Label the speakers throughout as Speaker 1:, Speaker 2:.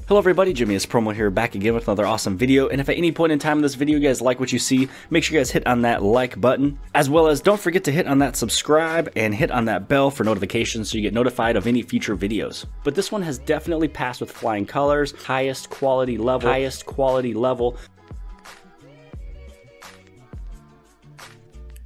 Speaker 1: Hello everybody, jimmyispromo here, back again with another awesome video. And if at any point in time in this video you guys like what you see, make sure you guys hit on that like button, as well as don't forget to hit on that subscribe and hit on that bell for notifications so you get notified of any future videos. But this one has definitely passed with flying colors, highest quality level.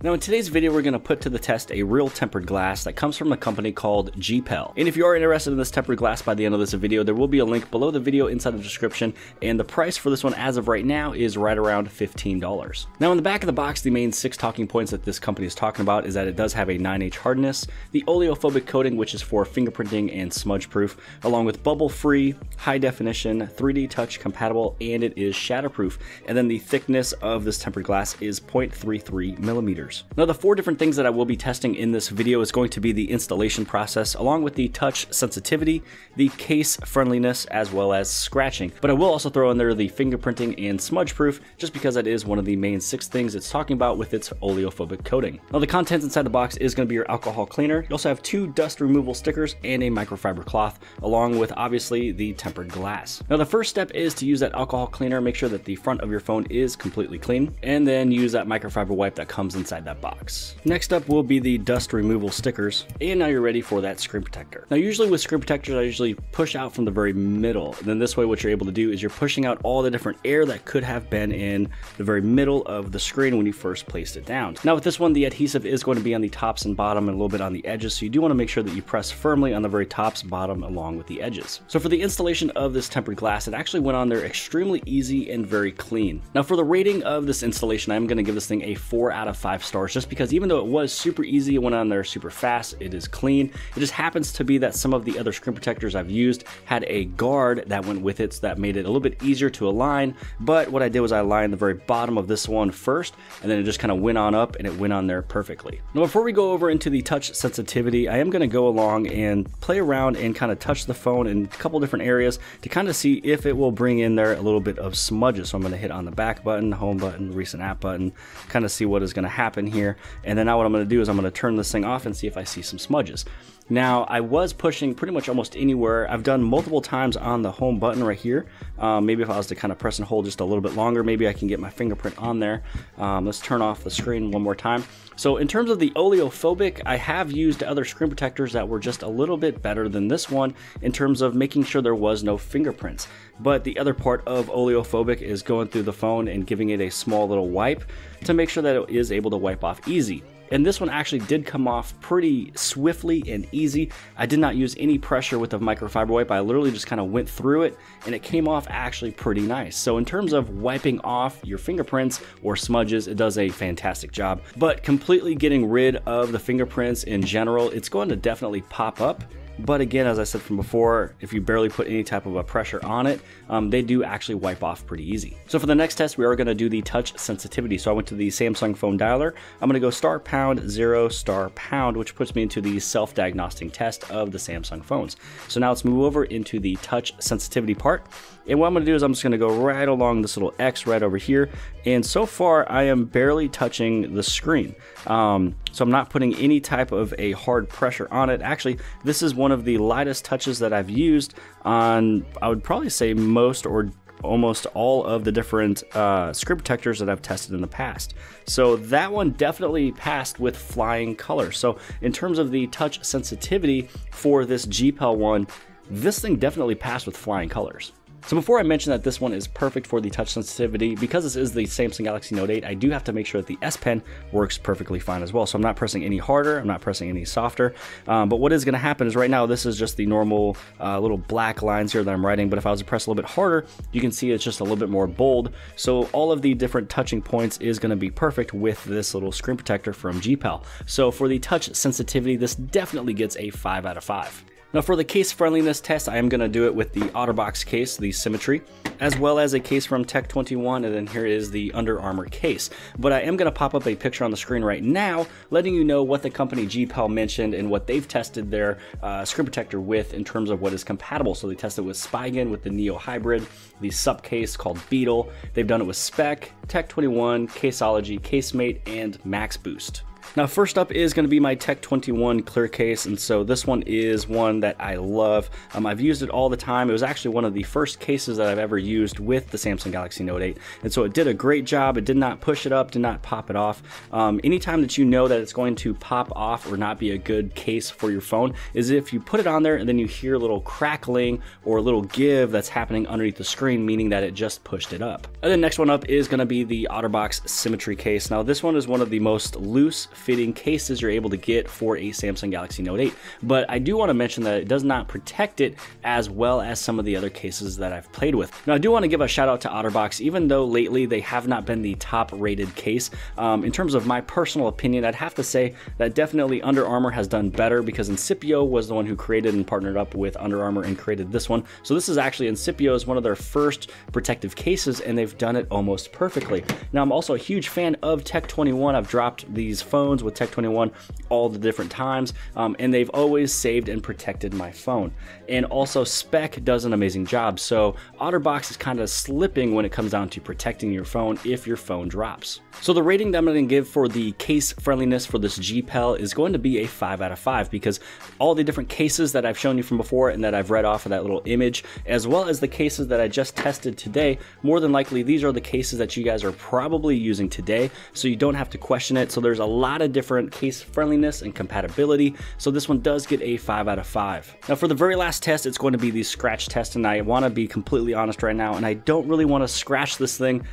Speaker 1: Now in today's video, we're going to put to the test a real tempered glass that comes from a company called GPel. And if you are interested in this tempered glass by the end of this video, there will be a link below the video inside the description, and the price for this one as of right now is right around $15. Now in the back of the box, the main 6 talking points that this company is talking about is that it does have a 9H hardness, the oleophobic coating, which is for fingerprinting and smudge proof, along with bubble free, high definition, 3D touch compatible, and it is shatterproof. And then the thickness of this tempered glass is 0.33 millimeters. Now the 4 different things that I will be testing in this video is going to be the installation process, along with the touch sensitivity, the case friendliness, as well as scratching. But I will also throw in there the fingerprinting and smudge proof, just because that is one of the main 6 things it's talking about with its oleophobic coating. Now the contents inside the box is going to be your alcohol cleaner. You also have 2 dust removal stickers and a microfiber cloth, along with obviously the tempered glass. Now the first step is to use that alcohol cleaner, make sure that the front of your phone is completely clean, and then use that microfiber wipe that comes inside that box. Next up will be the dust removal stickers, and now you're ready for that screen protector. Now usually with screen protectors, I usually push out from the very middle. And then this way what you're able to do is you're pushing out all the different air that could have been in the very middle of the screen when you first placed it down. Now with this one, the adhesive is going to be on the tops and bottom and a little bit on the edges, so you do want to make sure that you press firmly on the very tops, bottom, along with the edges. So for the installation of this tempered glass, it actually went on there extremely easy and very clean. Now for the rating of this installation, I'm going to give this thing a 4 out of 5 stars, just because even though it was super easy, it went on there super fast, it is clean. It just happens to be that some of the other screen protectors I've used had a guard that went with it, so that made it a little bit easier to align. But what I did was I aligned the very bottom of this one first, and then it just kind of went on up and it went on there perfectly. Now before we go over into the touch sensitivity, I am going to go along and play around and kind of touch the phone in a couple different areas to kind of see if it will bring in there a little bit of smudges. So I'm going to hit on the back button, home button, recent app button, kind of see what is going to happen here. And then now what I'm going to do is I'm going to turn this thing off and see if I see some smudges. Now I was pushing pretty much almost anywhere. I've done multiple times on the home button right here. Maybe if I was to kind of press and hold just a little bit longer, maybe I can get my fingerprint on there. Let's turn off the screen one more time. So in terms of the oleophobic, I have used other screen protectors that were just a little bit better than this one in terms of making sure there was no fingerprints. But the other part of oleophobic is going through the phone and giving it a small little wipe to make sure that it is able to wipe off easy. And this one actually did come off pretty swiftly and easy. I did not use any pressure with the microfiber wipe. I literally just kind of went through it and it came off actually pretty nice. So in terms of wiping off your fingerprints or smudges, it does a fantastic job. But completely getting rid of the fingerprints in general, it's going to definitely pop up. But again, as I said from before, if you barely put any type of a pressure on it, they do actually wipe off pretty easy. So for the next test, we are going to do the touch sensitivity. So I went to the Samsung phone dialer. I'm going to go *#0*#, which puts me into the self-diagnostic test of the Samsung phones. So now let's move over into the touch sensitivity part. And what I'm going to do is I'm just going to go right along this little X right over here. And so far, I am barely touching the screen. So I'm not putting any type of a hard pressure on it. Actually, this is one of the lightest touches that I've used on, I would probably say, most or almost all of the different screen protectors that I've tested in the past. So that one definitely passed with flying colors. So in terms of the touch sensitivity for this GPel one, this thing definitely passed with flying colors. So before I mention that this one is perfect for the touch sensitivity, because this is the Samsung Galaxy Note 8, I do have to make sure that the S Pen works perfectly fine as well. So I'm not pressing any harder, I'm not pressing any softer. But what is going to happen is right now, this is just the normal little black lines here that I'm writing. But if I was to press a little bit harder, you can see it's just a little bit more bold. So all of the different touching points is going to be perfect with this little screen protector from GPel. So for the touch sensitivity, this definitely gets a 5 out of 5. Now for the case friendliness test, I am going to do it with the OtterBox case, the Symmetry, as well as a case from Tech21, and then here is the Under Armour case. But I am going to pop up a picture on the screen right now, letting you know what the company GPel mentioned and what they've tested their screen protector with in terms of what is compatible. So they tested with Spigen with the Neo Hybrid, the SUP case called Beetle. They've done it with Spec, Tech21, Caseology, Casemate, and Max Boost. Now first up is going to be my Tech 21 clear case, and so this one is one that I love. I've used it all the time. It was actually one of the first cases that I've ever used with the Samsung Galaxy Note 8, and so it did a great job. It did not push it up, did not pop it off. Anytime that you know that it's going to pop off or not be a good case for your phone is if you put it on there and then you hear a little crackling or a little give that's happening underneath the screen, meaning that it just pushed it up. And then next one up is going to be the OtterBox Symmetry case. Now this one is one of the most loose fitting cases you're able to get for a Samsung Galaxy Note 8, but I do want to mention that it does not protect it as well as some of the other cases that I've played with. Now I do want to give a shout out to OtterBox, even though lately they have not been the top rated case. In terms of my personal opinion, I'd have to say that definitely Under Armour has done better, because Incipio was the one who created and partnered up with Under Armour and created this one. So this is actually Incipio is one of their first protective cases, and they've done it almost perfectly. Now I'm also a huge fan of Tech 21. I've dropped these phones with Tech 21 all the different times, and they've always saved and protected my phone. And also Spec does an amazing job, so OtterBox is kind of slipping when it comes down to protecting your phone if your phone drops. So the rating that I'm going to give for the case friendliness for this GPel is going to be a 5 out of 5, because all the different cases that I've shown you from before and that I've read off of that little image, as well as the cases that I just tested today, more than likely these are the cases that you guys are probably using today, so you don't have to question it. So there's a lot of different case friendliness and compatibility, so this one does get a 5 out of 5. Now for the very last test, it's going to be the scratch test, and I want to be completely honest right now, and I don't really want to scratch this thing,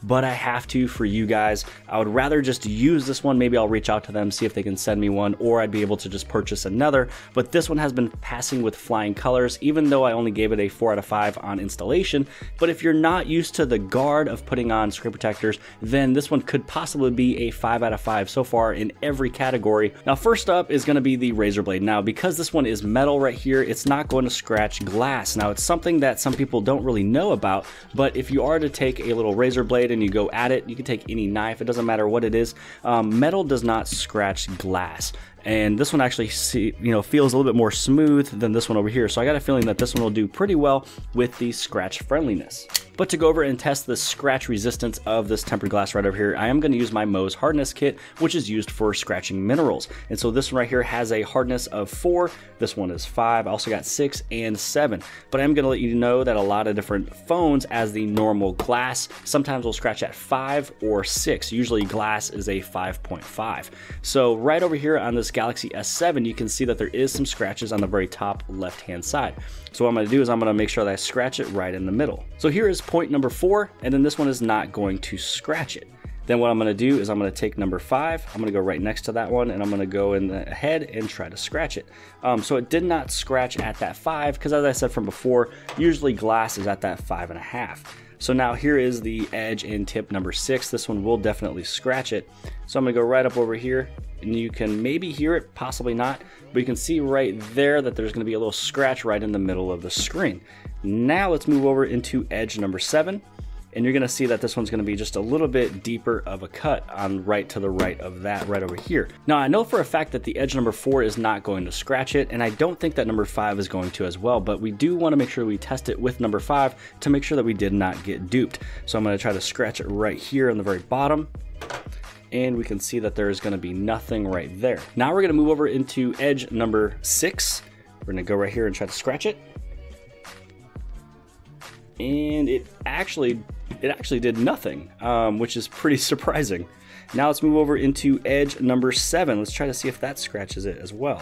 Speaker 1: but I have to for you guys. I would rather just use this one. Maybe I'll reach out to them, see if they can send me one, or I'd be able to just purchase another. But this one has been passing with flying colors, even though I only gave it a 4 out of 5 on installation. But if you're not used to the guard of putting on screen protectors, then this one could possibly be a 5 out of 5 so far in every category. Now first up is going to be the razor blade. Now because this one is metal right here, it's not going to scratch glass. Now it's something that some people don't really know about, but if you are to take a little razor blade and you go at it, you can take any knife, it doesn't matter what it is, metal does not scratch glass. And this one actually feels a little bit more smooth than this one over here, so I got a feeling that this one will do pretty well with the scratch friendliness. But to go over and test the scratch resistance of this tempered glass right over here, I am going to use my Mohs hardness kit, which is used for scratching minerals. And so this one right here has a hardness of 4, this one is 5, I also got 6 and 7. But I'm going to let you know that a lot of different phones, as the normal glass, sometimes will scratch at 5 or 6. Usually glass is a 5.5. So right over here on this Galaxy S7, you can see that there is some scratches on the very top left hand side. So what I'm going to do is I'm going to make sure that I scratch it right in the middle. So here is point number 4, and then this one is not going to scratch it. Then what I'm going to do is I'm going to take number 5, I'm going to go right next to that one, and I'm going to go in ahead and try to scratch it. So it did not scratch at that 5, because as I said from before, usually glass is at that 5.5. So now here is the edge and tip number 6. This one will definitely scratch it. So I'm going to go right up over here, and you can maybe hear it, possibly not, but you can see right there that there's going to be a little scratch right in the middle of the screen. Now let's move over into edge number 7. And you're going to see that this one's going to be just a little bit deeper of a cut on right to the right of that right over here. Now I know for a fact that the edge number 4 is not going to scratch it, and I don't think that number 5 is going to as well, but we do want to make sure we test it with number 5 to make sure that we did not get duped. So I'm going to try to scratch it right here on the very bottom, and we can see that there's going to be nothing right there. Now we're going to move over into edge number 6. We're going to go right here and try to scratch it. And it actually did nothing, which is pretty surprising. Now let's move over into edge number 7. Let's try to see if that scratches it as well.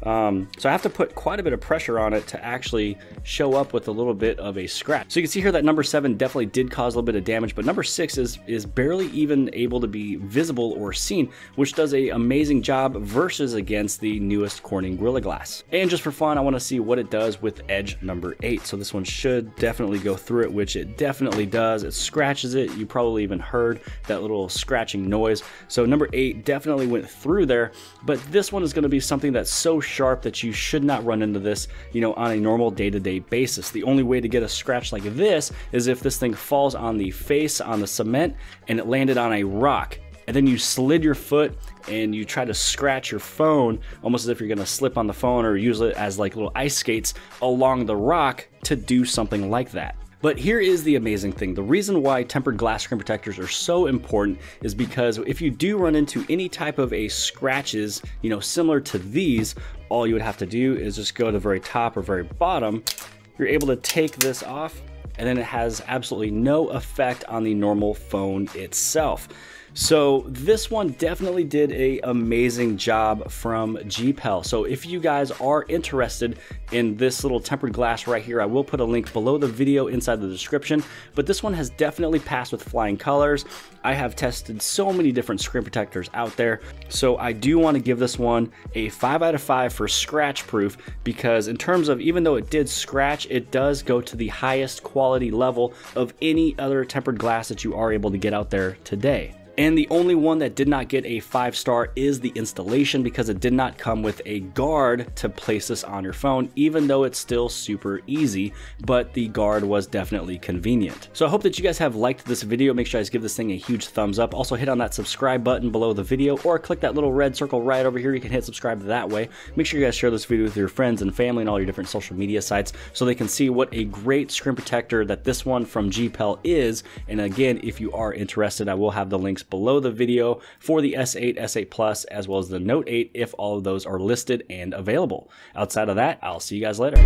Speaker 1: So I have to put quite a bit of pressure on it to actually show up with a little bit of a scratch. So you can see here that number 7 definitely did cause a little bit of damage, but number 6 is barely even able to be visible or seen, which does an amazing job versus against the newest Corning Gorilla Glass. And just for fun, I want to see what it does with edge number 8. So this one should definitely go through it, which it definitely does. It scratches it. You probably even heard that little scratching noise. So number 8 definitely went through there, but this one is going to be something that's so sharp that you should not run into this, on a normal day-to-day basis. The only way to get a scratch like this is if this thing falls on the face on the cement and it landed on a rock, and then you slid your foot and you try to scratch your phone almost as if you're going to slip on the phone or use it as like little ice skates along the rock to do something like that. But here is the amazing thing. The reason why tempered glass screen protectors are so important is because if you do run into any type of a scratches, you know, similar to these, all you would have to do is just go to the very top or very bottom. You're able to take this off, and then it has absolutely no effect on the normal phone itself. So this one definitely did an amazing job from GPel. So if you guys are interested in this little tempered glass right here, I will put a link below the video inside the description, but this one has definitely passed with flying colors. I have tested so many different screen protectors out there, so I do want to give this one a 5 out of 5 for scratch proof, because in terms of, even though it did scratch, it does go to the highest quality level of any other tempered glass that you are able to get out there today. And the only one that did not get a 5-star is the installation, because it did not come with a guard to place this on your phone, even though it's still super easy, but the guard was definitely convenient. So I hope that you guys have liked this video. Make sure you guys give this thing a huge thumbs up. Also hit on that subscribe button below the video, or click that little red circle right over here. You can hit subscribe that way. Make sure you guys share this video with your friends and family and all your different social media sites so they can see what a great screen protector that this one from GPel is. And again, if you are interested, I will have the links below the video for the S8, S8 Plus, as well as the Note 8 if all of those are listed and available. Outside of that, I'll see you guys later.